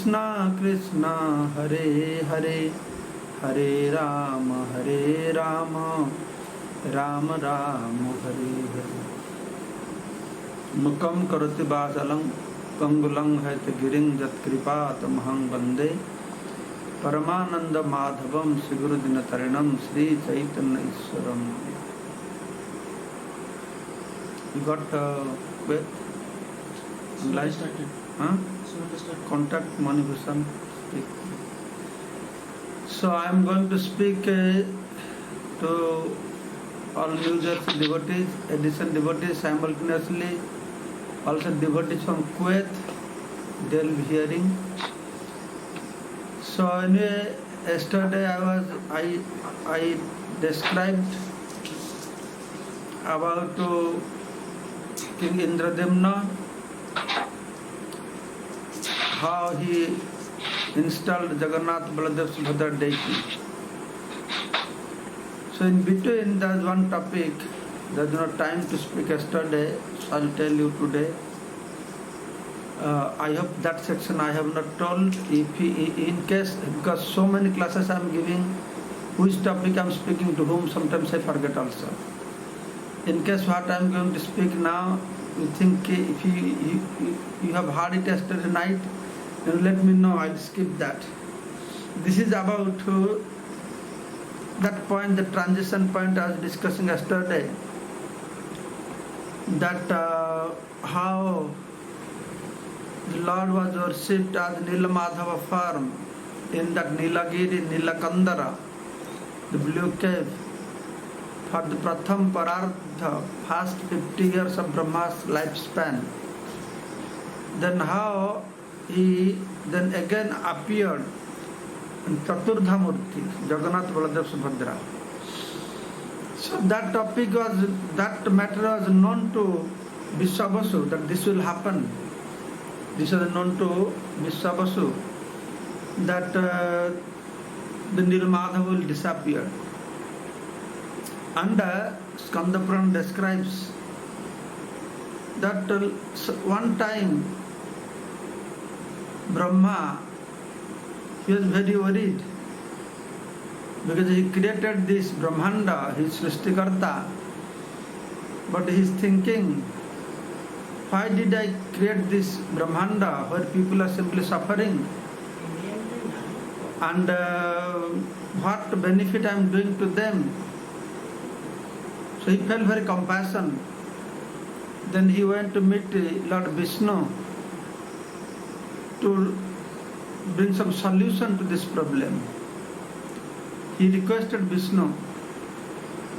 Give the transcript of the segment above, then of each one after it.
कृष्णा कृष्णा हरे हरे हरे राम राम राम हरे हरे। मुकं करोति वाचालं पंगुलं हैतगिरिं यत्कृपातमहं वन्दे परमानंद माधवम श्री गुरुदिनतरणं श्री चैतन्य ईश्वरम। You got live? Contact Manibhushan. So I am going to speak to all users, devotees, edition devotees simultaneously. Also devotees from Kuwait, they will be hearing. So anyway, yesterday I described about King Indradimna, how he installed Jagannath Baladev Subhadra deity. So in between there is one topic, there is no time to speak yesterday, so I will tell you today. I hope that section I have not told. If in case, because so many classes I am giving, which topic I am speaking to whom, sometimes I forget also. In case what I am going to speak now, you think if you have heard it yesterday night, then let me know, I will skip that. This is about that point, the transition point I was discussing yesterday, that how the Lord was worshipped as Nilamadhava form in that Nilagiri, Nilakandara, the blue cave, for the Pratham Parardha, first 50 years of Brahma's lifespan. Then how he then again appeared in Chaturdha Murti, Jagannath Baladev Subhadra. So that topic was, that matter was known to Vishwabasu, that this will happen. This was known to Vishwabasu, that the Nilmadhava will disappear. And Skanda Purana describes that one time Brahma, he was very worried because he created this Brahmanda, his Srishtikarta, but he is thinking, why did I create this Brahmanda where people are simply suffering, and what benefit I am doing to them? So he felt very compassion. Then he went to meet Lord Vishnu to bring some solution to this problem. He requested Vishnu,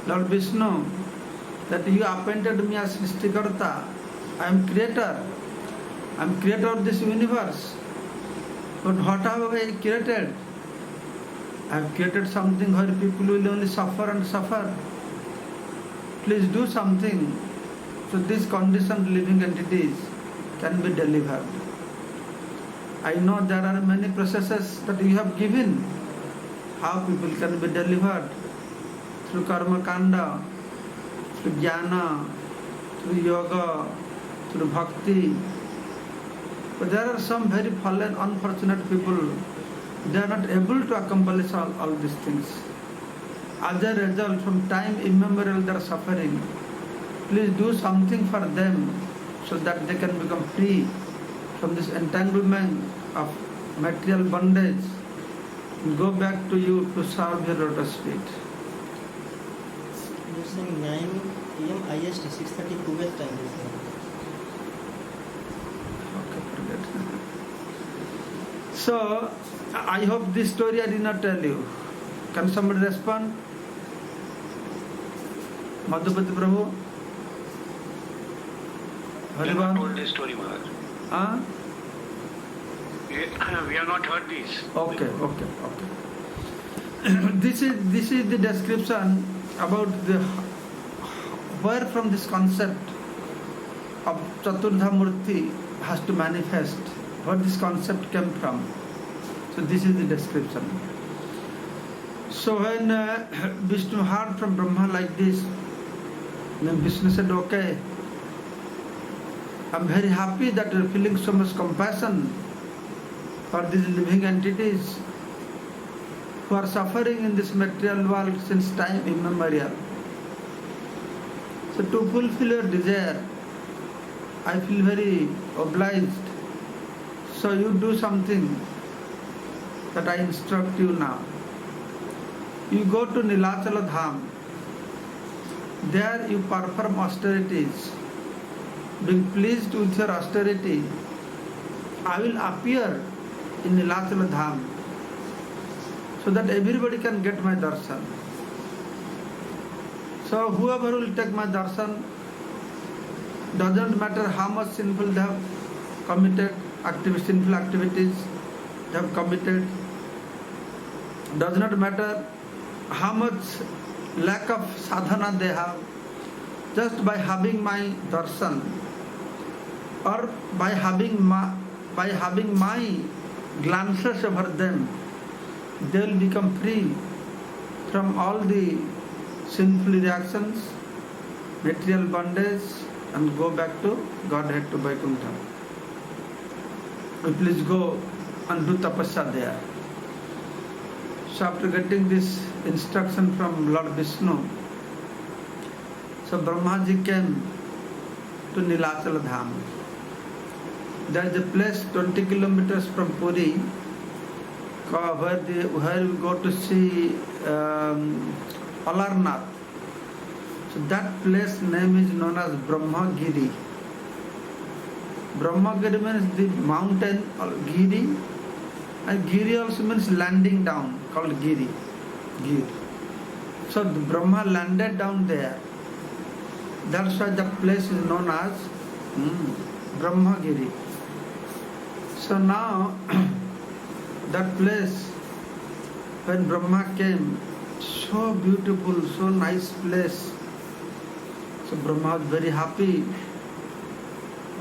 Lord Vishnu, that you appointed me as Srishtikarta. I am creator. I am creator of this universe. But what have I created? I have created something where people will only suffer and suffer. Please do something so these conditioned living entities can be delivered. I know there are many processes that you have given, how people can be delivered through karma kanda, through jnana, through yoga, through bhakti. But there are some very fallen, unfortunate people, they are not able to accomplish all these things. As a result, from time immemorial they are suffering. Please do something for them so that they can become free from this entanglement of material bondage and go back to you to serve your lotus feet. You are saying 9 PM IST, 6:30 Kuwait time. Okay, forget. So, I hope this story I did not tell you. Can somebody respond? Madhupati Prabhu? We have not told this story, Maharaj. Huh? We have not heard this. Okay. This is the description about the where from this concept of Chaturdha Murti has to manifest, where this concept came from. So this is the description. So when Vishnu heard from Brahma like this, then Vishnu said, okay, I am very happy that you are feeling so much compassion for these living entities who are suffering in this material world since time immemorial. So to fulfill your desire, I feel very obliged. So you do something that I instruct you now. You go to Nilachala Dham. There you perform austerities. Being pleased with your austerity, I will appear in Nilachala Dham so that everybody can get my darshan. So whoever will take my darshan, doesn't matter how much sinful they have committed, sinful activities they have committed, does not matter how much lack of sadhana they have, just by having my darshan or by having my glances over them, they will become free from all the sinful reactions, material bondage, and go back to Godhead, to Vaikuntha. Please go and do tapasya there. So after getting this instruction from Lord Vishnu, so Brahmaji came to Nilachala Dham. There is a place 20 kilometers from Puri where we go to see Alarnath. So that place name is known as Brahmagiri. Brahmagiri means the mountain or Giri, and Giri also means landing down, called Giri. So the Brahma landed down there. That's why the place is known as Brahmagiri. So now that place, when Brahma came, so beautiful, so nice place. So Brahma was very happy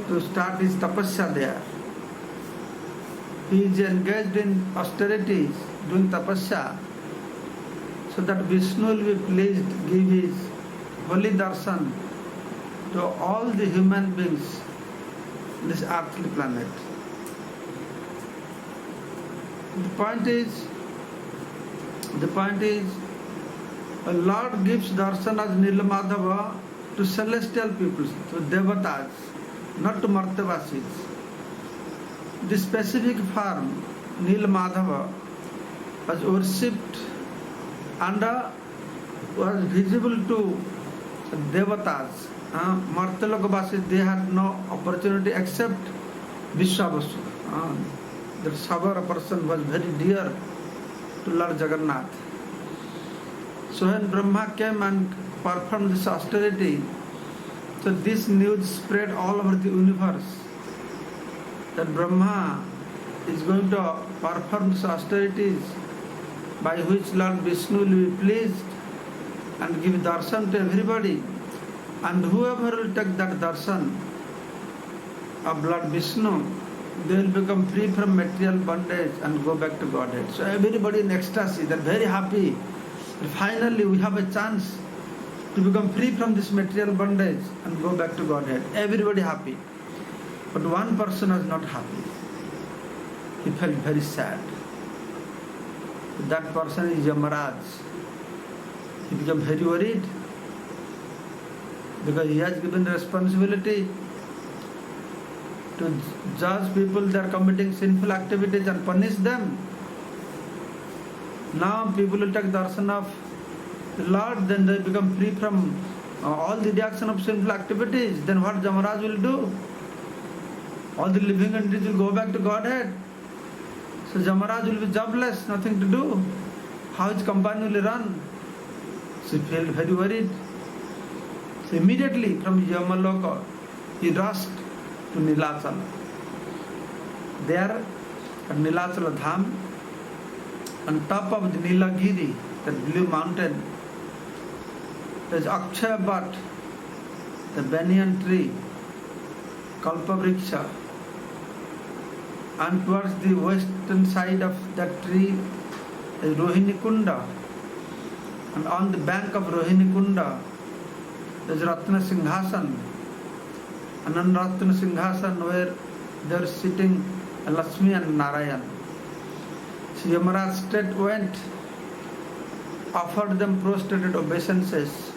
to start his tapasya there. He is engaged in austerities, doing tapasya, so that Vishnu will be pleased to give his holy darshan to all the human beings in this earthly planet. The point is, the Lord gives darshan as Nilamadhava to celestial peoples, to devatas, not to Martavasis. The specific form, Nilamadhava, was worshipped and was visible to devatas. Martalokavasis, they had no opportunity except Vishwavasu. That Sabara person was very dear to Lord Jagannath. So when Brahma came and performed this austerity, so this news spread all over the universe that Brahma is going to perform these austerities by which Lord Vishnu will be pleased and give darshan to everybody, and whoever will take that darshan of Lord Vishnu, they will become free from material bondage and go back to Godhead. So everybody in ecstasy, they're very happy. Finally we have a chance to become free from this material bondage and go back to Godhead. Everybody happy. But one person was not happy. He felt very sad. That person is Yamaraj. He became very worried because he has given the responsibility to judge people that are committing sinful activities and punish them. Now people will take darshan of the Lord, then they become free from all the reaction of sinful activities. Then what Yamaraj will do? All the living entities will go back to Godhead. So Yamaraj will be jobless, nothing to do. How his company will run? So he felt very worried. So immediately from Yamaloka, he rushed to Nilachala. There at Nilachala Dham, on top of the Nilagiri, the blue mountain, there is Akshaya Bhat, the banyan tree, Kalpavriksha. And towards the western side of that tree is Rohini Kunda. And on the bank of Rohini Kunda is Ratna Singhasan. And on Ratna Singhasan where they are sitting Lakshmi and Narayan. So Yamaraj straight went, offered them prostrated obeisances,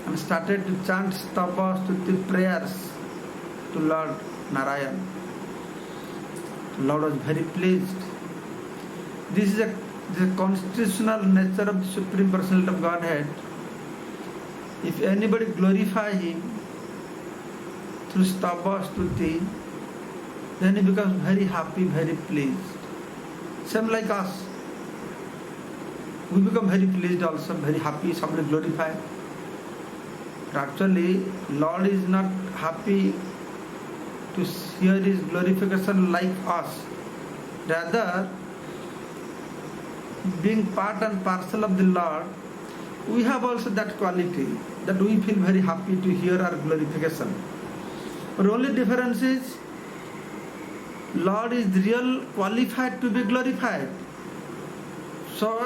and started to chant stapa stuti prayers to Lord Narayan. Lord was very pleased. This is the constitutional nature of the Supreme Personality of Godhead. If anybody glorify Him through stapa stuti, then he becomes very happy, very pleased. Same like us. We become very pleased also, very happy, somebody glorified. But actually, Lord is not happy to hear His glorification like us. Rather, being part and parcel of the Lord, we have also that quality that we feel very happy to hear our glorification. But only difference is, Lord is real qualified to be glorified. So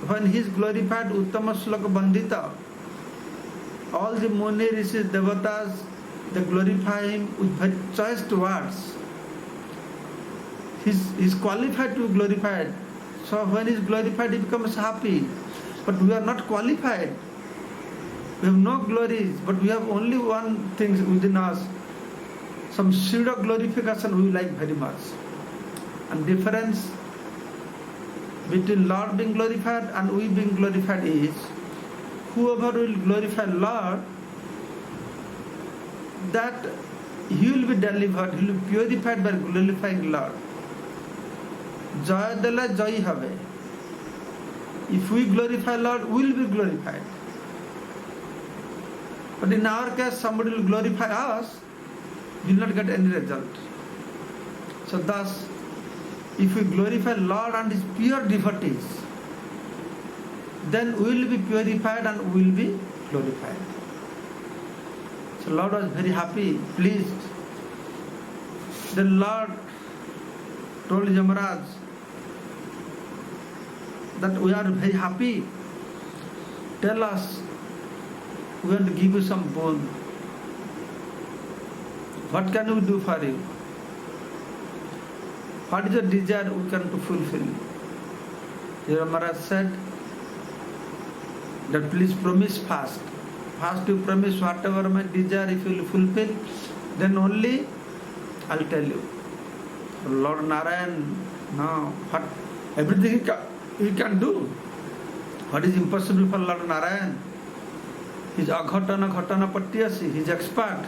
when He is glorified, Uttama Sloka Bandhita, all the Muni, Rishis, Devatas, they glorify Him with very choice words. He is qualified to be glorified. So when He is glorified, He becomes happy. But we are not qualified. We have no glories, but we have only one thing within us. Some pseudo glorification we like very much. And difference between Lord being glorified and we being glorified is, whoever will glorify Lord, that he will be delivered, he will be purified by glorifying Lord. Jaya dele joy habe. If we glorify Lord, we will be glorified. But in our case, somebody will glorify us, we will not get any result. So thus, if we glorify Lord and His pure devotees, then we will be purified and we will be glorified. So Lord was very happy, pleased. Then Lord told Yamaraj that we are very happy. Tell us, we want to give you some boon. What can we do for you? What is your desire we can to fulfill? Yamaraj said that please promise fast. First you promise whatever my desire, if you will fulfill, then only I'll tell you. Lord Narayan, no, what, everything he can do. What is impossible for Lord Narayan? He is aghatana ghatana patyasi, he is expert.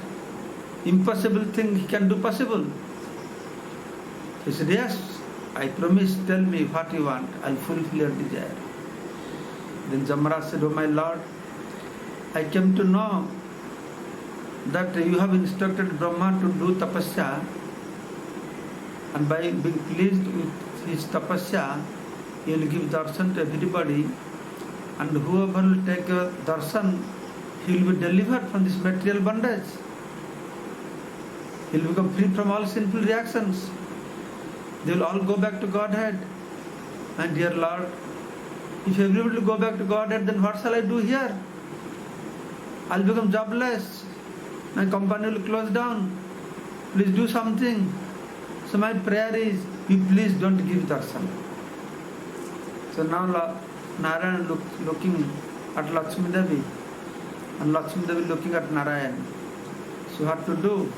Impossible thing he can do possible. He said, yes, I promise, tell me what you want, I'll fulfill your desire. Then Yamaraj said, oh my Lord, I came to know that you have instructed Brahma to do tapasya, and by being pleased with his tapasya, he will give darshan to everybody, and whoever will take your darshan, he will be delivered from this material bondage. He will become free from all sinful reactions. They will all go back to Godhead. And dear Lord, if everybody will go back to Godhead, then what shall I do here? I will become jobless. My company will close down. Please do something. So my prayer is, you please don't give darshan. So now Narayan looking at Lakshmi Devi, and Lakshmi Devi looking at Narayan. So what to do?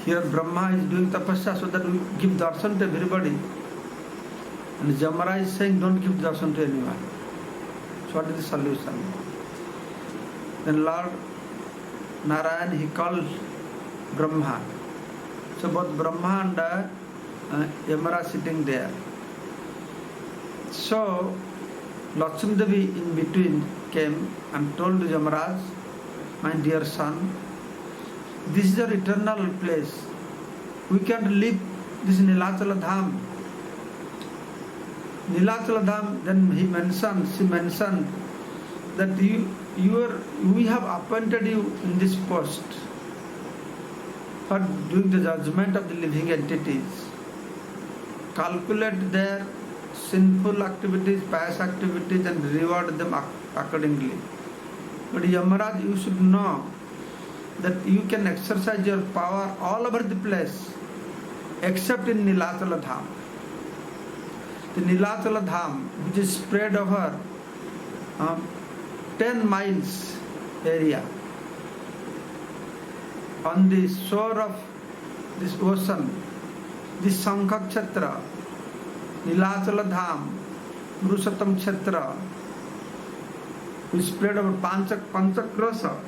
Here Brahma is doing tapasya so that we give darshan to everybody. And Yamaraj is saying don't give darshan to anyone. So what is the solution? Then Lord Narayan, he called Brahma. So both Brahma and Yamaraj sitting there. So Lakshmi Devi in between came and told Yamaraj, my dear son, this is your eternal place. We can't leave this Nilachala Dham. Nilachala Dham, then she mentioned that we have appointed you in this post for doing the judgment of the living entities. Calculate their sinful activities, pious activities, and reward them accordingly. But Yamaraj, you should know that you can exercise your power all over the place. except in Nilachala Dham. The Nilachala Dham, which is spread over 10 miles area on the shore of this ocean, this Sankhak Kshetra, Nilachala Dham, Purushottam Kshetra, which spread over Panchakrasa,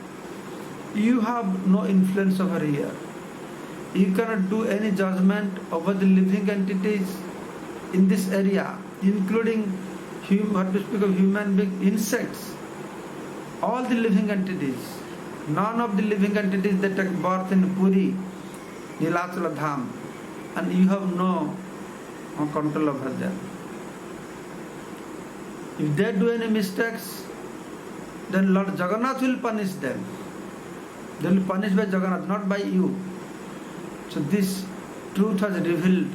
you have no influence over here. You cannot do any judgment over the living entities in this area, including what we speak of human beings, insects, all the living entities. None of the living entities that take birth in Puri, Nilachala Dham, and you have no control over them. If they do any mistakes, then Lord Jagannath will punish them. They will be punished by Jagannath, not by you. So this truth was revealed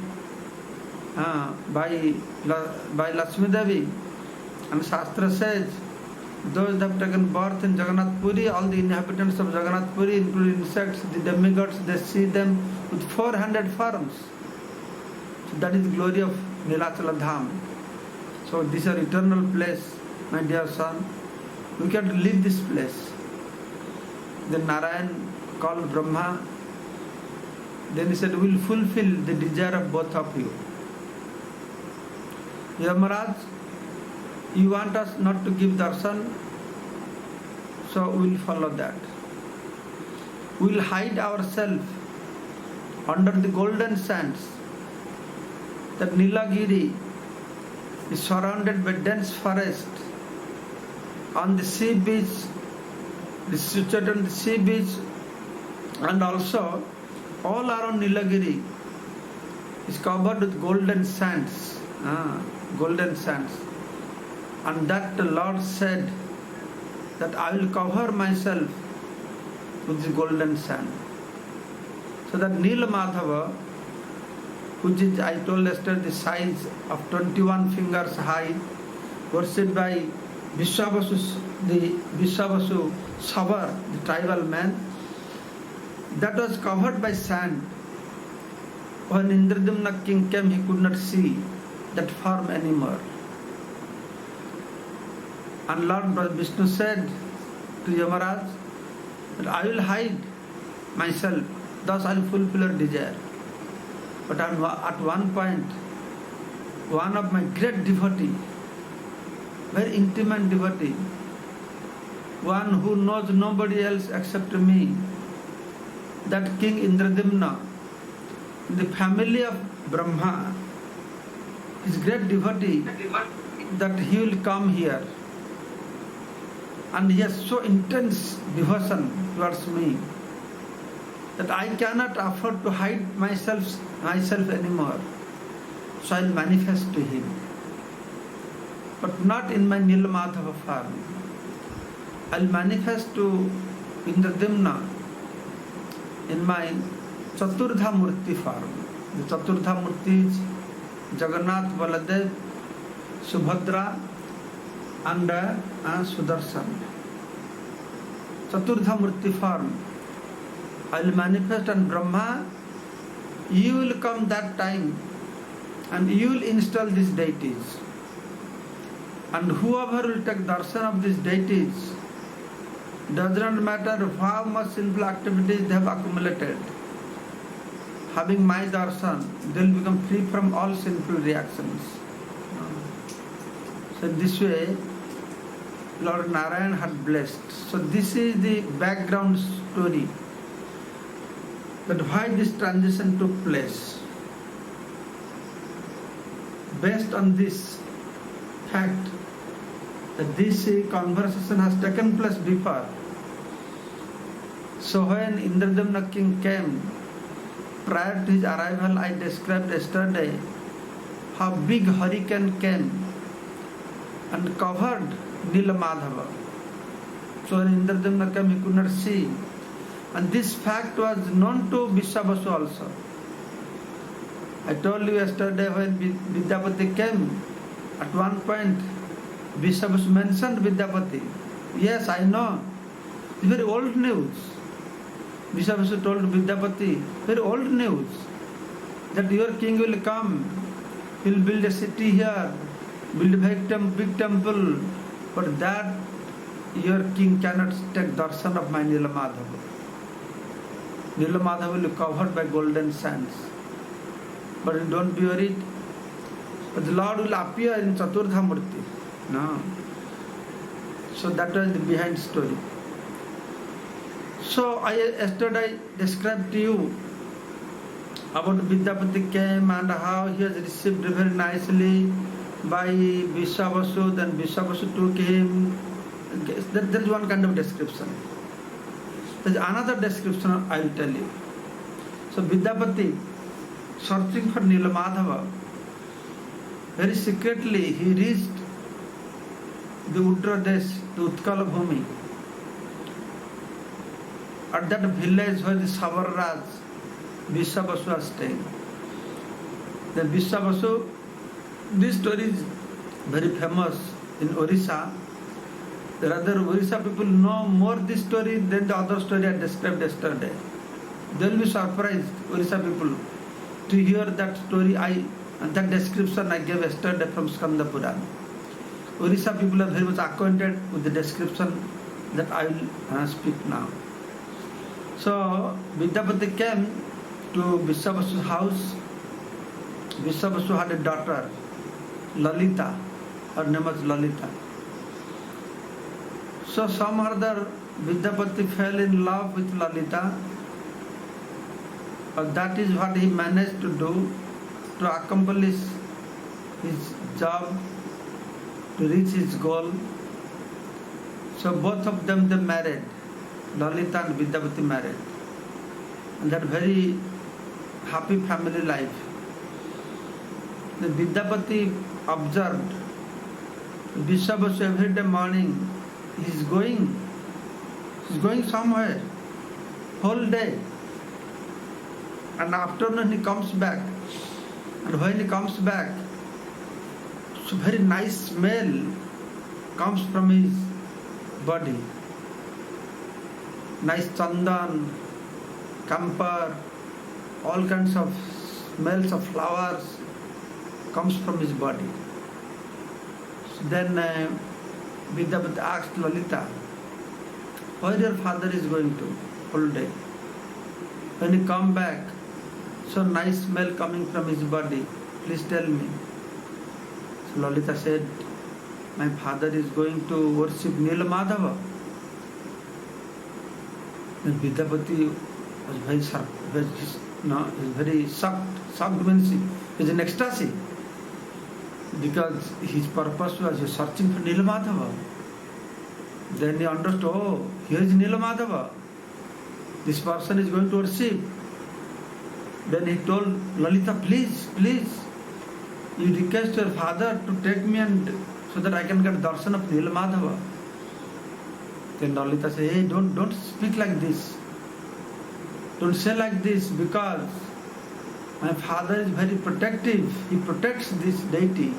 by Lakshmi Devi, and Shastra says those that have taken birth in Jagannath Puri, all the inhabitants of Jagannath Puri, including insects, the demigods, they see them with 400 forms. So that is the glory of Nilachala Dham. So this is an eternal place, my dear son. We can leave this place. Then Narayan called Brahma. Then he said, we will fulfill the desire of both of you. Yamaraj, you want us not to give darshan, so we will follow that. We will hide ourselves under the golden sands. That Nilagiri is surrounded by dense forest. On the sea beach, situated on the sea beach, and also all around Nilagiri is covered with golden sands. Golden sands. And that the Lord said that I will cover myself with the golden sand. So that Nilamadhava, which is, I told yesterday, the size of 21 fingers high, worshipped by Vishwavasu, the Vishwavasu Savar, the tribal man, that was covered by sand. When Indradumna king came, he could not see that form anymore. And Lord Vishnu said to Yamaraj that I will hide myself, thus I will fulfill your desire. But at one point, one of my great devotee, very intimate devotee, one who knows nobody else except me, that King Indradimna, the family of Brahma, his great devotee, that he will come here. And he has so intense devotion towards me that I cannot afford to hide myself anymore. So I will manifest to him. But not in my Nilamadhava form. I will manifest to Indradimna in my Chaturdha Murti form. The Chaturdha Murti is Jagannath, Baladev, Subhadra, and Sudarshan. Chaturdha Murti form. I will manifest, and Brahma, you will come that time and you will install these deities. And whoever will take darshan of these deities, does not matter how much sinful activities they have accumulated. Having my darshan, they will become free from all sinful reactions. So this way, Lord Narayan had blessed. So this is the background story, that why this transition took place. Based on this fact that this conversation has taken place before. So when Indradumna king came, prior to his arrival, I described yesterday how big hurricane came and covered Nilamadhava. So when Indradumna came, he could not see. And this fact was known to Vishwavasu also. I told you yesterday when Vidyapati came, at one point Vishwavasu mentioned Vidyapati. Yes, I know. It's very old news. Vishwavasu told Vidyapati, very old news. that your king will come, he'll build a city here, build a big temple, but that your king cannot take darshan of my Nilamadhava. Nilamadhava will be covered by golden sands. But don't be worried, but the Lord will appear in Chaturdha Murti. No. So that was the behind story. So yesterday I described to you about Vidyapati came and how he was received very nicely by Vishwavasu, then Vishwavasu took him. There is one kind of description. There is another description I will tell you. So Vidyapati, searching for Nilamadhava, very secretly he reached the Udra Desh, the Utkala Bhumi. At that village where the Savarraj, Vishwavasu was staying. Then Vishwavasu, this story is very famous in Orissa. The other Orissa people know more this story than the other story I described yesterday. They will be surprised, Orissa people, to hear that story and that description I gave yesterday from Skanda Purana. Orissa people are very much acquainted with the description that I will speak now. So Vidyapati came to Vishwavasu's house. Vishwavasu had a daughter, Lalita. Her name was Lalita. So some other Vidyapati fell in love with Lalita. But that is what he managed to do to accomplish his job, to reach his goal. So both of them they married. Lalita and Vidyapati married. And that very happy family life. The Vidyapati observed Vishwavasu every day morning. He is going somewhere, whole day. And afternoon he comes back. And when he comes back, so very nice smell comes from his body. Nice chandan, camphor, all kinds of smells of flowers comes from his body. So then Vidyapati asked Lalita, where your father is going to whole day? When he come back, so nice smell coming from his body, please tell me. So Lalita said, my father is going to worship Nilamadhava. Then Vidyapati was very shocked. Shocked means he is in ecstasy. Because his purpose was searching for Nilamadhava. Then he understood, oh, here is Nilamadhava. This person is going to worship. Then he told Lalita, please, you request your father to take me and so that I can get darshan of Nilamadhava. Then Lalita said, hey, don't speak like this. Don't say like this because my father is very protective. He protects this deity.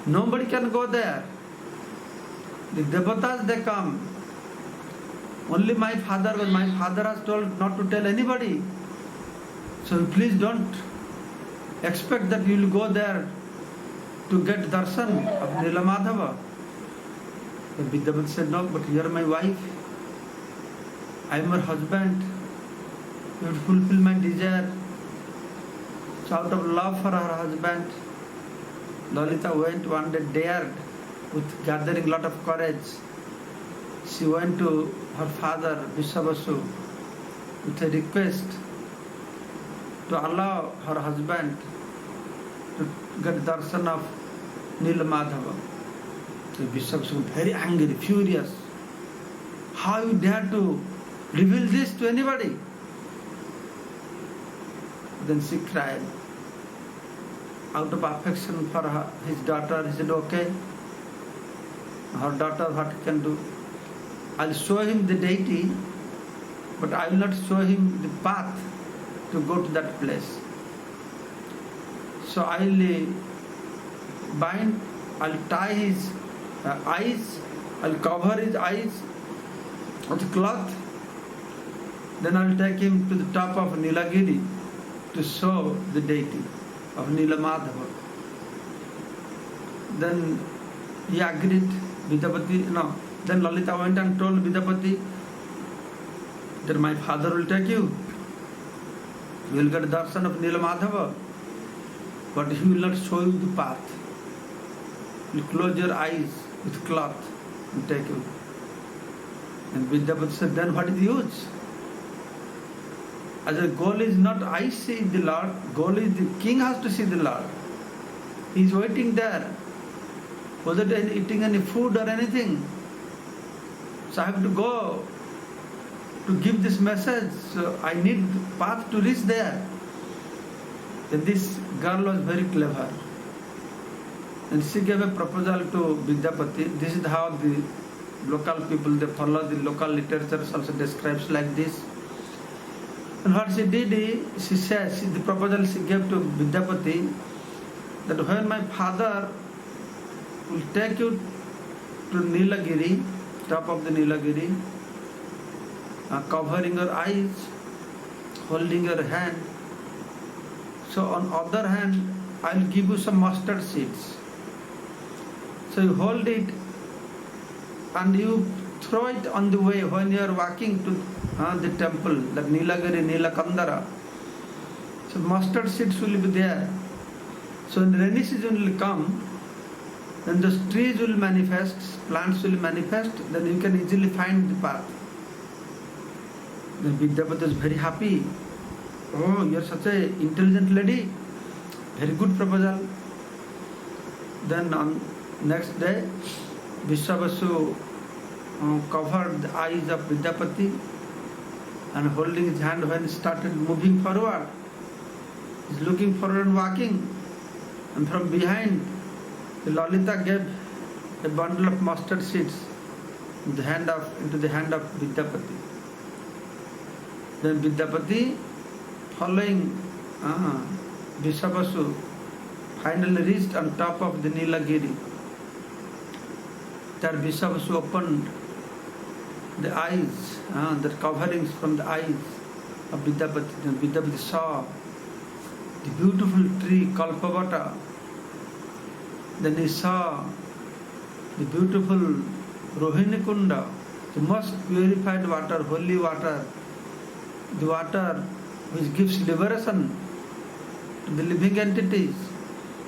Nobody can go there. The devatas, they come. Only my father has told not to tell anybody. So please don't expect that you will go there to get darshan of Nilamadhava. The Vidyapati said, no, but you are my wife. I am your husband. You have to fulfill my desire. So out of love for her husband, Lalita went one day, dared, with gathering lot of courage. She went to her father, Vishwavasu, with a request to allow her husband to get darshan of Nilamadhava. So Vishwavasu was very angry, furious. How you dare to reveal this to anybody? Then she cried. Out of affection for his daughter, he said, okay, her daughter, what he can do? I'll show him the deity, but I will not show him the path to go to that place. So I'll tie his eyes, I'll cover his eyes with cloth. Then I'll take him to the top of Nilagiri to show the deity of Nilamadhava. Then he agreed, Vidyapati, no. Then Lalita went and told Vidyapati that my father will take you. You will get darshan of Nilamadhava, but he will not show you the path. He will close your eyes with cloth and take you. And Vidyapati said, then what is the use? As a goal is not I see the Lord, goal is the king has to see the Lord. He is waiting there. Whether they are eating any food or anything. So I have to go to give this message. So I need path to reach there. Then this girl was very clever. And she gave a proposal to Vidyapati. This is how the local people, they follow the local literature also describes like this. And what she did is, she says, the proposal she gave to Vidyapati, that when my father will take you to Nilagiri, top of the Nilagiri, covering your eyes, holding your hand. So on other hand, I will give you some mustard seeds. So you hold it and you throw it on the way when you are walking to the temple, the Nilagiri, Nilakandara. So mustard seeds will be there. So when rainy season will come, then those trees will manifest, plants will manifest, then you can easily find the path. Then Vidyapati is very happy. Oh, you are such an intelligent lady. Very good proposal. Then on next day, Vishwavasu covered the eyes of Vidyapati and holding his hand when he started moving forward. He is looking forward and walking. And from behind, the Lalita gave a bundle of mustard seeds into the hand of Vidyapati. Then Vidyapati, following Vishwavasu, finally reached on top of the Nilagiri. There Vishwavasu opened the eyes, the coverings from the eyes of Vidyapati. Then Vidyapati saw the beautiful tree Kalpavata. Then he saw the beautiful Rohini Kunda, the most purified water, holy water, the water which gives liberation to the living entities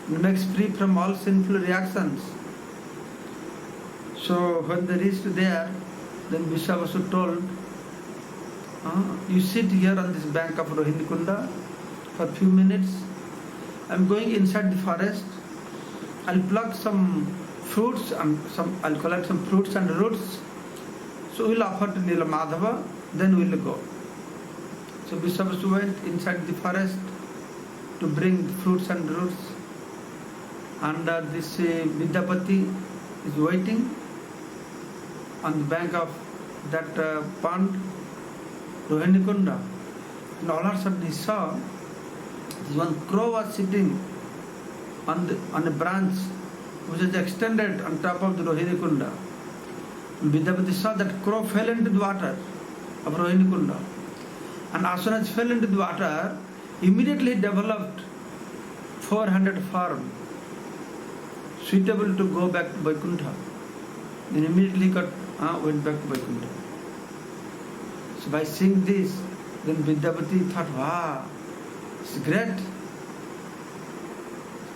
and makes free from all sinful reactions. So when they reached there, then Vishwavasu told, you sit here on this bank of Rohini Kunda for a few minutes. I am going inside the forest. I'll pluck some fruits and I'll collect some fruits and roots. So we'll offer to Nilamadhava, then we'll go. So Vishwavasu went inside the forest to bring the fruits and roots. And this Vidyapati is waiting on the bank of that pond, Rohini Kunda. And all of a sudden he saw this one crow was sitting on a branch which is extended on top of the Rohini Kunda. Vidyapati saw that crow fell into the water of Rohini Kunda. And as soon as fell into the water, immediately developed 400 form, suitable to go back to Vaikuntha. Then immediately went back to Vaikuntha. So by seeing this, then Vidyapati thought, wow, it's great.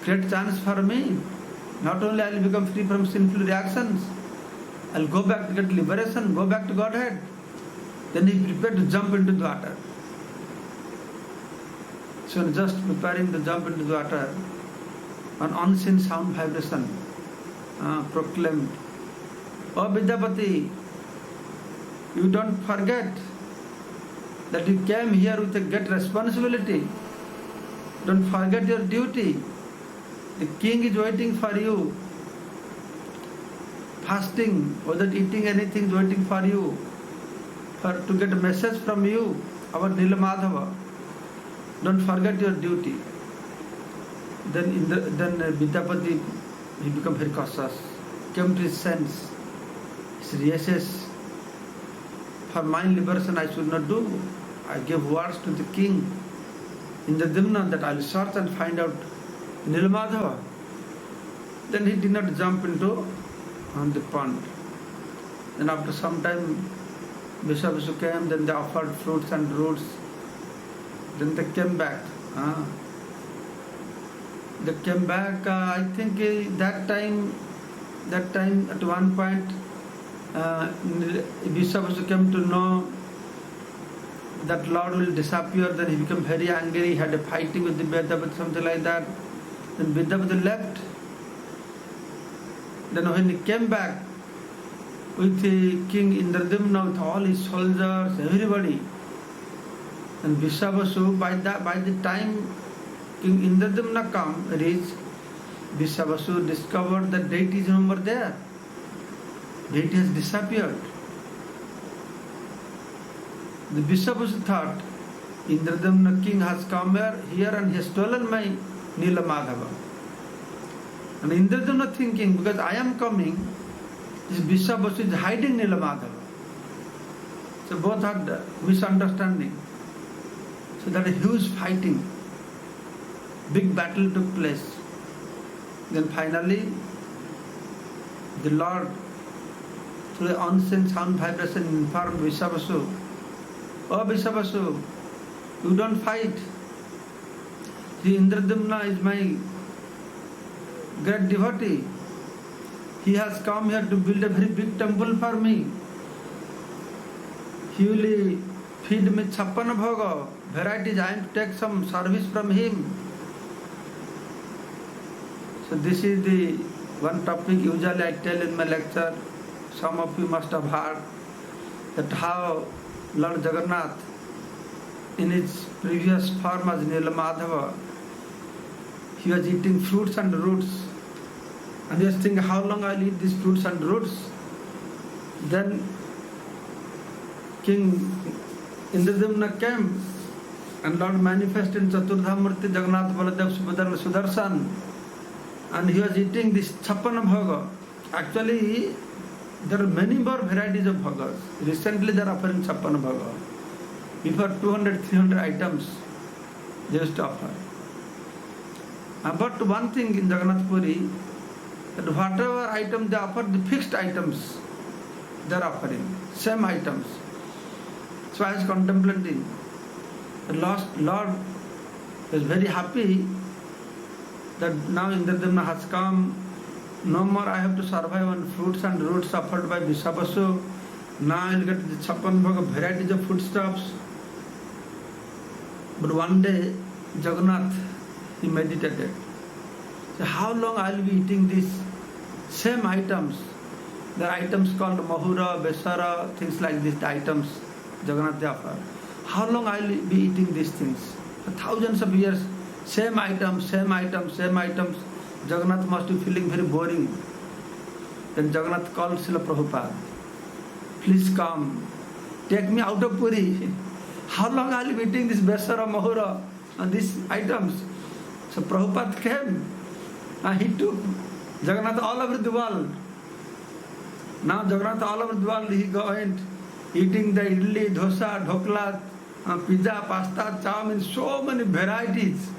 Great chance for me. Not only I will become free from sinful reactions, I will go back to get liberation, go back to Godhead. Then he prepared to jump into the water. So just preparing to jump into the water, an unseen sound vibration proclaimed, "Oh Vidyapati, you don't forget that you came here with a great responsibility. Don't forget your duty. The king is waiting for you. Fasting, without eating anything, is waiting for you. To get a message from you, our Nilamadhava. Don't forget your duty." Then Vidyapati, he became very cautious. Came to his sense. He said, yes, for my liberation I should not do. I gave words to the king. Indradumna that I'll search and find out Nilamadhava. Then he did not jump into the pond. Then after some time, Vishabasu came, then they offered fruits and roots. Then they came back. They came back, I think that time at one point, Vishabasu came to know that Lord will disappear. Then he became very angry, he had a fighting with the Vedavata, something like that. Then Vedavata left. Then when he came back with King Indradumna, with all his soldiers, everybody, and Vishabasu, by the time King Indradumna reached, Vishabasu discovered that deity is no more there. Deity has disappeared. The Vishabasu thought, Indradumna king has come here and he has stolen my Nilamadhava. And Indradumna thinking, because I am coming, this Vishabasu is hiding Nilamadhava. So both had misunderstanding. So that a huge fighting, big battle took place. Then finally, the Lord, through the unseen sound vibration, informed Vishabasu, "Oh Vishabasu, you don't fight. The Indradumna is my great devotee. He has come here to build a very big temple for me. He will feed me Chhappana Bhoga, varieties. I am to take some service from him." So this is the one topic usually I tell in my lecture. Some of you must have heard that how Lord Jagannath, in his previous form as Nilamadhava, he was eating fruits and roots. And he was thinking, how long I'll eat these fruits and roots? Then King Indradumna came and Lord manifested in Chaturdhamurti, Jagannath, Baladev, Subhadra, Sudarshan, and he was eating this Chhappana Bhoga. Actually, there are many more varieties of bhogas. Recently they are offering Chhappana Bhoga. Before 200, 300 items they used to offer. But one thing in Jagannath Puri, that whatever item they offer, the fixed items they are offering, same items. So I was contemplating, the Lord is very happy that now Indradumna has come. No more I have to survive on fruits and roots offered by Vishabasu. Now I will get the Chhappana Bhoga, varieties of foodstuffs. But one day, Jagannath, he meditated. So how long I will be eating these same items? There are items called Mahura, Besara, things like these, the items Jagannath offer. How long I will be eating these things? For thousands of years, same items, same items, same items. Jagannath must be feeling very boring. Then Jagannath called Srila Prabhupada. Please come, take me out of Puri. How long I will be eating this Besara, Mahura and these items? So Prabhupada came and he took Jagannath all over the world. Now Jagannath all over the world, he went eating the idli, dosa, dhokla, pizza, pasta, chowmin, so many varieties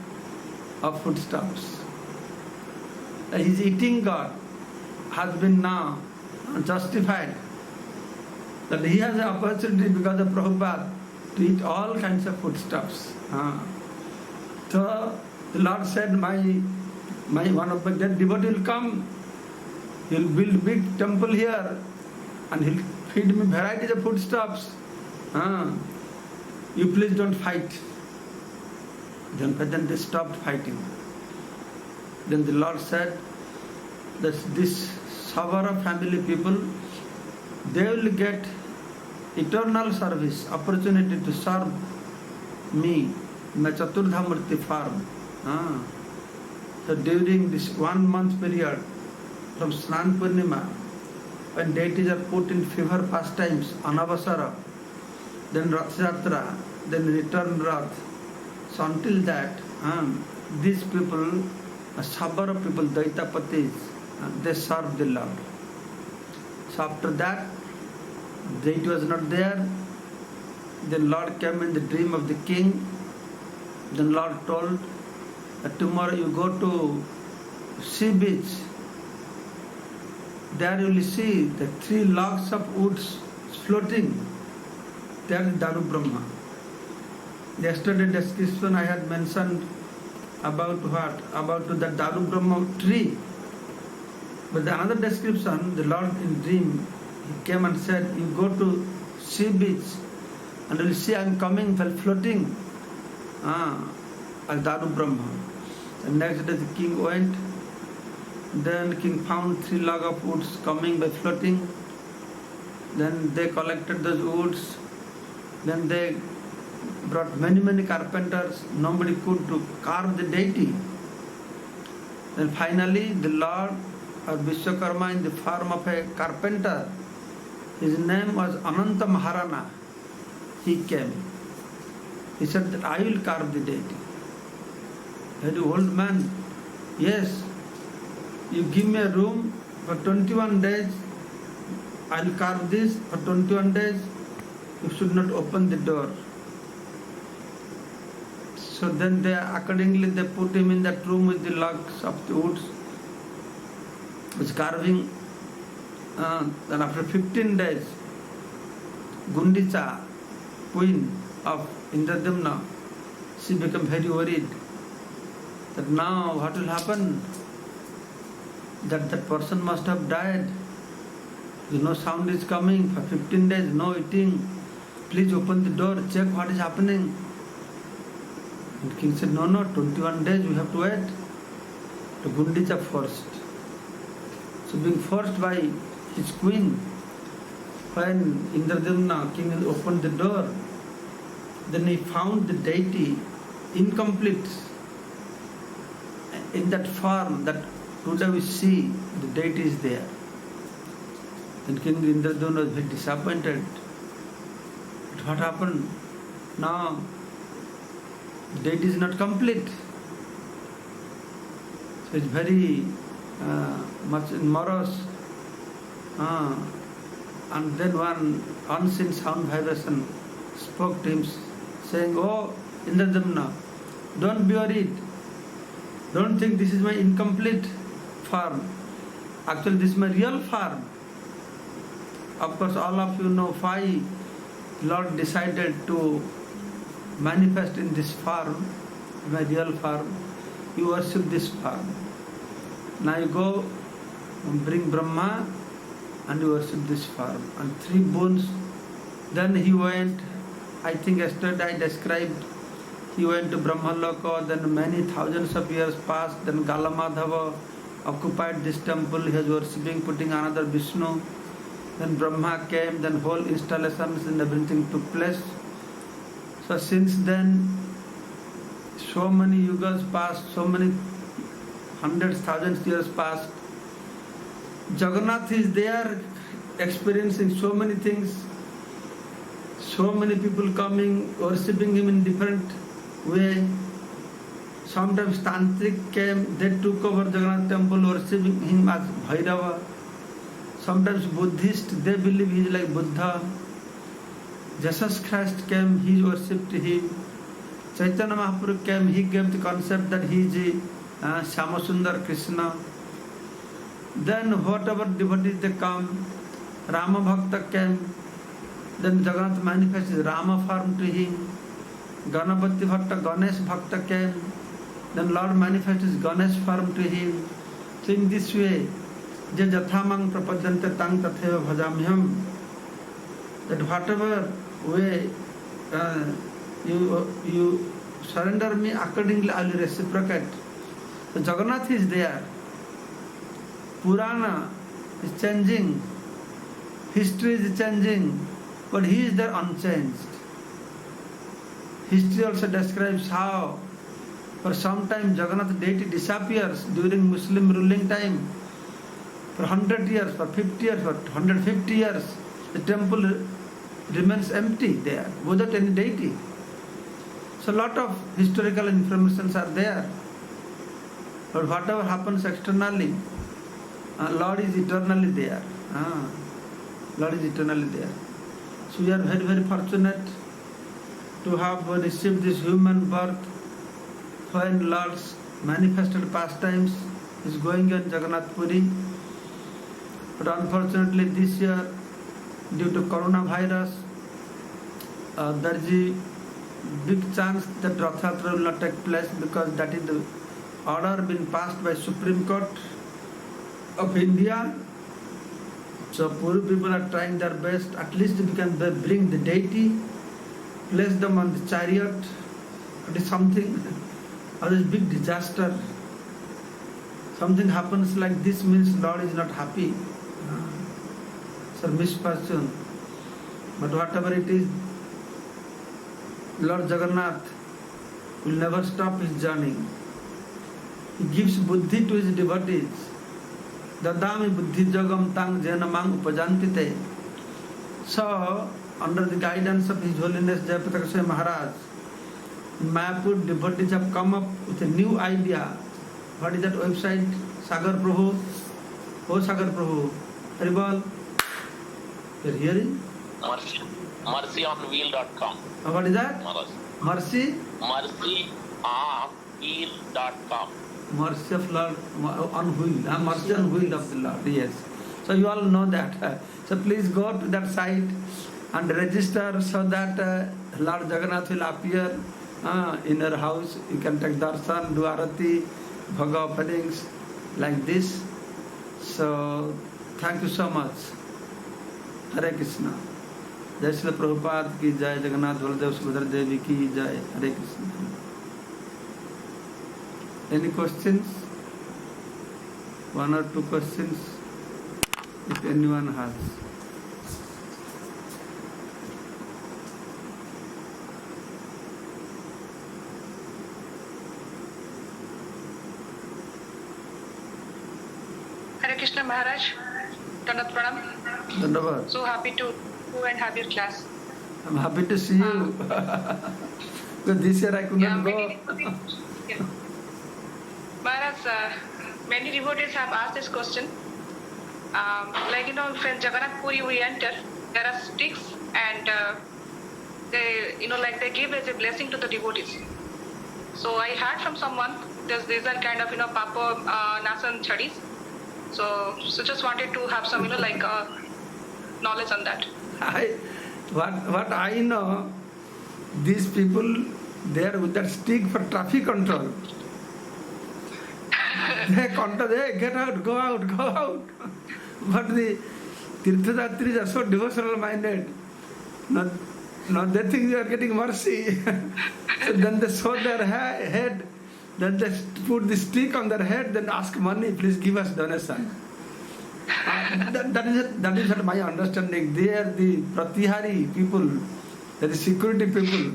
of foodstuffs. His eating God has been now justified, that he has an opportunity because of Prabhupada to eat all kinds of foodstuffs. So the Lord said, my one of my dead devotee will come, he'll build a big temple here and he'll feed me varieties of foodstuffs. You please don't fight. Then they stopped fighting. Then the Lord said that this Savara family people, they will get eternal service, opportunity to serve me in my Chaturdhamurti farm. So during this 1 month period, from Snan Purnima, when deities are put in fever pastimes, Anavasara, then Rath Yatra, then return Rath. So until that, these people, Sabara people, Daitapatis, they serve the Lord. So after that, deity was not there. The Lord came in the dream of the king Then Lord told that tomorrow you go to sea beach. There you will see the 3 logs of woods floating. There is Daru Brahma. Yesterday description I had mentioned about what? About the Daru Brahma tree. But the another description, the Lord in dream, he came and said, you go to sea beach and you will see I am coming while floating as Daru Brahma. The next day the king went. Then the king found 3 logs of woods coming by floating. Then they collected those woods. Then they brought many carpenters. Nobody could to carve the deity. Then finally the Lord or Vishwakarma in the form of a carpenter, his name was Ananta Maharana. He came. He said that I will carve the deity. Very old man, yes, you give me a room for 21 days, I will carve this for 21 days, you should not open the door. So then accordingly they put him in that room with the logs of the woods, was carving. Then after 15 days, Gundicha, queen of Indradumna, she became very worried that now what will happen? That person must have died. No sound is coming for 15 days, no eating. Please open the door, check what is happening. And the king said, no, 21 days we have to wait. The Gundicha forced. So being forced by his queen, when Indradumna, king, opened the door, then he found the deity incomplete in that form that today we see the deity is there. Then King Indradumna was very disappointed. But what happened? Now the deity is not complete. So it's very much morose. And then one unseen sound vibration spoke to him, saying, oh Indradumna, don't be worried. Don't think this is my incomplete form. Actually, this is my real form. Of course, all of you know why Lord decided to manifest in this form, my real form. You worship this form. Now you go and bring Brahma and you worship this form. And 3 boons. Then he went, I think yesterday I described, he went to Brahmaloka, then many thousands of years passed, then Galamadhava occupied this temple, he was worshipping, putting another Vishnu. Then Brahma came, then whole installations and everything took place. So since then, so many yugas passed, so many hundreds, thousands years passed. Jagannath is there experiencing so many things, so many people coming, worshipping him in different way. Sometimes Tantric came, they took over Jagannath temple, worshipping him as Bhairava. Sometimes Buddhist, they believe he is like Buddha. Jesus Christ came, he worshipped him. Chaitanya Mahaprabhu came, he gave the concept that he is Shyamasundar Krishna. Then whatever devotees they come, Rama Bhakta came, then Jagannath manifested Rama form to him. Ganapati Bhatta, Ganesh Bhakta came, then Lord manifested Ganesh form to him. So in this way, Je Jathamang Prapadyante Tang Tatheva Bhajamyam, that whatever way you surrender me, accordingly I will reciprocate. So Jagannath is there. Purana is changing, history is changing, but he is there unchanged. History also describes how for some time Jagannath deity disappears during Muslim ruling time. For 100 years, for 50 years, for 150 years, the temple remains empty there without any deity. So a lot of historical informations are there. But whatever happens externally, Lord is eternally there. Lord is eternally there. So we are very, very fortunate to have received this human birth when Lord's manifested pastimes is going on Jagannath Puri. But unfortunately this year, due to coronavirus, there is a big chance that Rath Yatra will not take place, because that is the order been passed by Supreme Court of India. So Puri people are trying their best. At least we can bring the deity, place them on the chariot. It is something, or this big disaster. Something happens like this means Lord is not happy. It's a misfortune. But whatever it is, Lord Jagannath will never stop his journey. He gives buddhi to his devotees. Dadami buddhi jagam tang jenamang upajantite. So, under the guidance of His Holiness Jayapataka Swami Maharaj, in Mayapur, devotees have come up with a new idea. What is that website? Sagar Prabhu. Oh, Sagar Prabhu. Haribol. You're hearing? Mercyonwheel.com. What is that? Mercy? Mercyonwheel.com. Mercy of Lord on wheel. Mercy on wheel of the Lord. Yes. So you all know that. So please go to that site and register so that Lord Jagannath will appear in your house. You can take darshan, do arati, bhaga offerings like this. So thank you so much. Hare Krishna. Jai Srila Prabhupada ki jai, Jagannath Baladev Subhadra Devi ki jai. Hare Krishna. Any questions? One or two questions, if anyone has. Hare Krishna Maharaj, Dandavat Pranam. Dandavad. So happy to go and have your class. I'm happy to see you. Because this year I could not go. Yeah. Maharaj, many devotees have asked this question. Like, when Jagannath Puri we enter, there are sticks and they give as a blessing to the devotees. So I heard from someone, these are kind of, Papa Nasan Chadis. So just wanted to have some, knowledge on that. What I know, these people, they are with that stick for traffic control. They control, hey, get out, go out, go out. But the Tirthadatris are so devotional minded. Now they think they are getting mercy. So then they show their head, then they put the stick on their head, then ask money, please give us donation. That is not my understanding. They are the Pratihari people, they are the security people.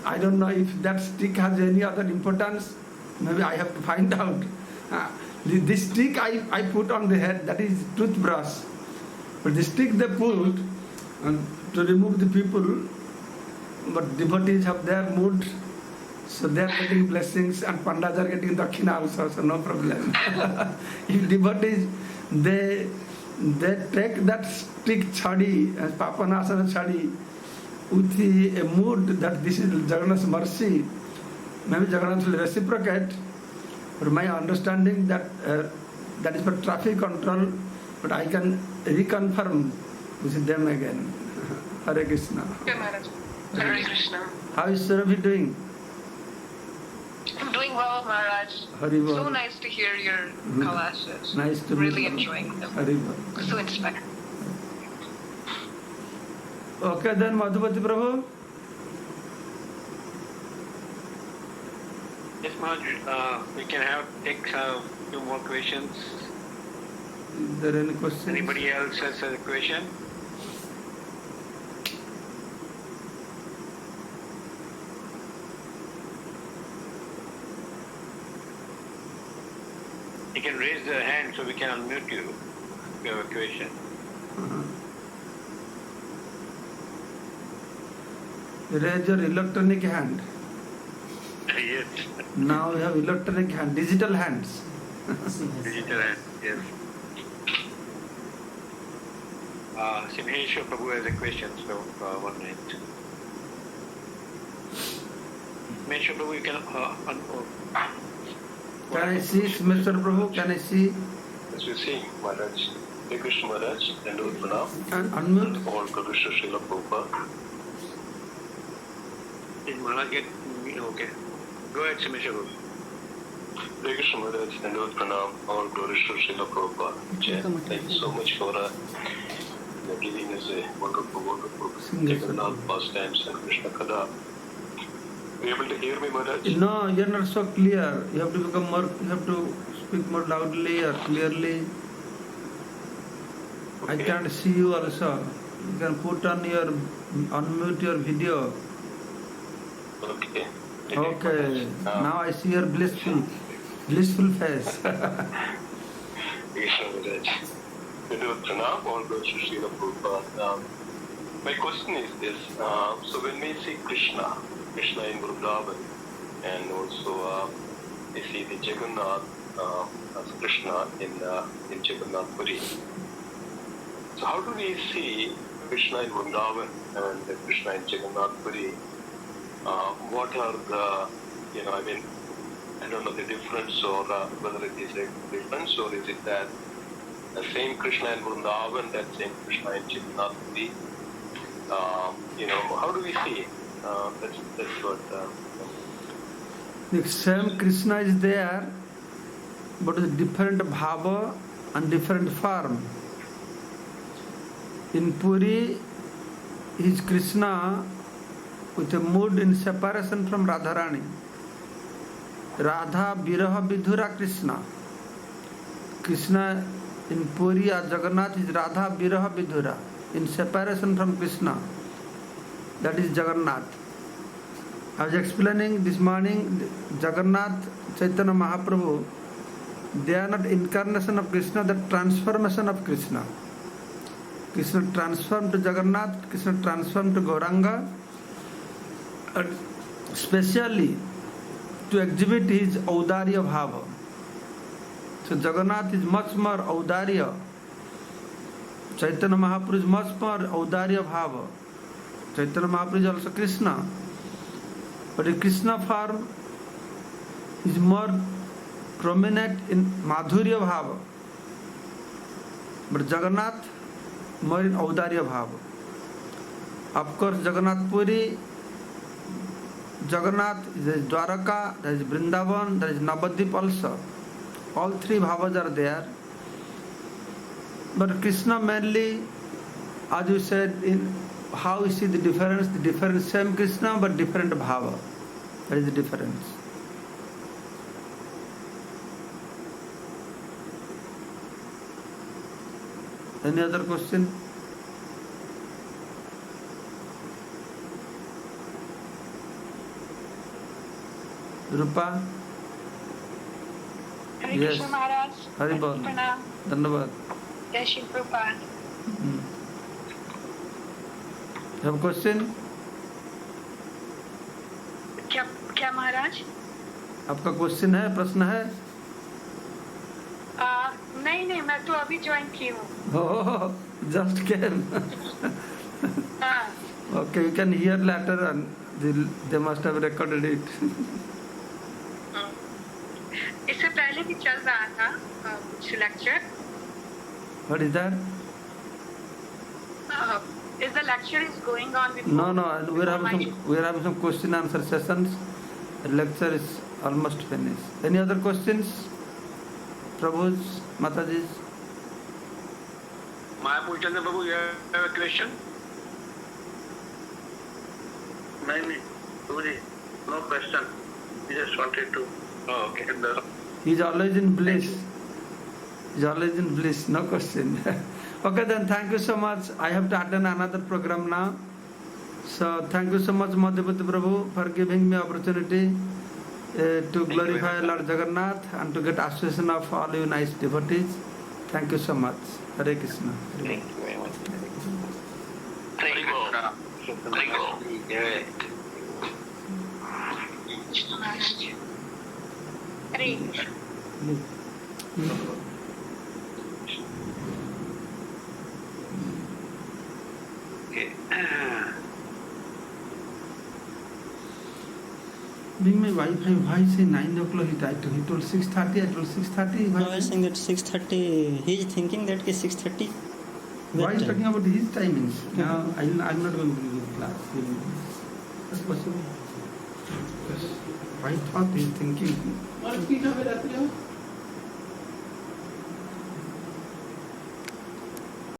I don't know if that stick has any other importance. Maybe I have to find out. This stick I put on the head, that is toothbrush. But the stick they put to remove the people, but devotees have their mood, so they are getting blessings and pandas are getting dakshina also, so no problem. If devotees, they take that stick chadi, as Papa Nasana chadi, with a mood that this is Jagannath's mercy, maybe Jagannath will reciprocate. But my understanding that that is for traffic control, but I can reconfirm with them again. Hare Krishna. Okay, Maharaj. Hare Krishna. How is Surabhi doing? I'm doing well, Maharaj. Hari Bol. So nice to hear your classes. Nice to really meet you. enjoying them. Hari Bol. So inspired. Okay, then Madhupati Prabhu. Yes, Maharaj, we can take a few more questions. Is there any questions? Anybody else has a question? You can raise the hand so we can unmute you if you have a question. Raise your electronic hand. Yes, Now we have electronic hand, digital hands. digital hand, yes. Simheshwar Prabhu has a question, so 1 minute. Mr. Prabhu, you can Can I see, Mr. Prabhu? Can I see? As we see, Maharaj, Hare Krishna Maharaj, Dandavat Pranam, And unmute. all Guru Srila Prabhupada. Did Maharaj get okay? Go ahead, Mr. Prabhu. Hare Krishna Maharaj, Dandavat Pranam, all Guru Srila Prabhupada. Jai. Thank you so much for giving us a wonderful Jagannath pastimes and Krishna Kada. Are you able to hear me, Maharaj? No, you're not so clear. You have to become more, you have to speak more loudly or clearly. I Okay. can't see you also. You can put on your, unmute your video. Okay. Okay, now I see your blissful face. Krishna Maharaj. Dandavat Pranam, all Guru Srila Prabhupada. My question is this. So when we see Krishna in Vrindavan, and also we see the Jagannath as Krishna in Jagannath Puri. So how do we see Krishna in Vrindavan and Krishna in Jagannath Puri? What are the, I don't know the difference, or whether it is a difference, or is it that the same Krishna in Vrindavan, that same Krishna in Jagannath Puri? How do we see it? That's what. The same Krishna is there, but with different bhava and different form. In Puri, is Krishna with a mood in separation from Radharani. Radha Viraha Vidhura Krishna. Krishna in Puri or Jagannath is Radha Viraha Vidhura, in separation from Krishna. That is Jagannath. I was explaining this morning, Jagannath, Chaitanya Mahaprabhu, they are not incarnation of Krishna, the transformation of Krishna. Krishna transformed to Jagannath, Krishna transformed to Gauranga, and specially to exhibit his Audarya Bhava. So Jagannath is much more Audarya. Chaitanya Mahaprabhu is much more Audarya Bhava. Chaitanya Mahaprabhu is also Krishna. But the Krishna form is more prominent in Madhurya Bhava. But Jagannath more in Audarya Bhava. Of course, Jagannath Puri, Jagannath, there is Dwaraka, there is Vrindavan, there is Navadvip also. All three bhavas are there. But Krishna mainly, as you said, in how you see the difference, same Krishna but different bhava. That is the difference. Any other question? Rupa? Hare Yes. Krishna Maharaj. Hari Bol. Pranam. Dhanyavad. Jai Shri Prabhupada. You have a question? क्या महाराज? आपका question है, प्रश्न है? नहीं, मैं तो अभी join की हूँ. Oh, just came. हाँ. Okay, you can hear later and they must have recorded it. इससे पहले भी चल रहा था कुछ lecture. What is that? Is the lecture is going on before? No, we are having some question answer sessions. The lecture is almost finished. Any other questions? Prabhus, Matajis? Mayapur Chandra Babu, you have a question? No, Guruji, no question. We just wanted to Oh, okay. get the. He is always in bliss. He is always in bliss, no question. Okay, then thank you so much. I have to attend another program now. So thank you so much, Madhupati Prabhu, for giving me opportunity to glorify Lord Jagannath and to get association of all you nice devotees. Thank you so much. Hare Krishna. Thank you very much. Thank you. Thank you. Yeah. Krishna Maharaj. Hare Krishna. Okay. disturbing my Wi-Fi. Why say 9 o'clock? He told 6:30. I told 6:30. No, I was saying that 6:30. He is thinking that 6:30. Why is talking about his timings? Now I'm not going to give class. That's possible. Yes. I thought he's thinking.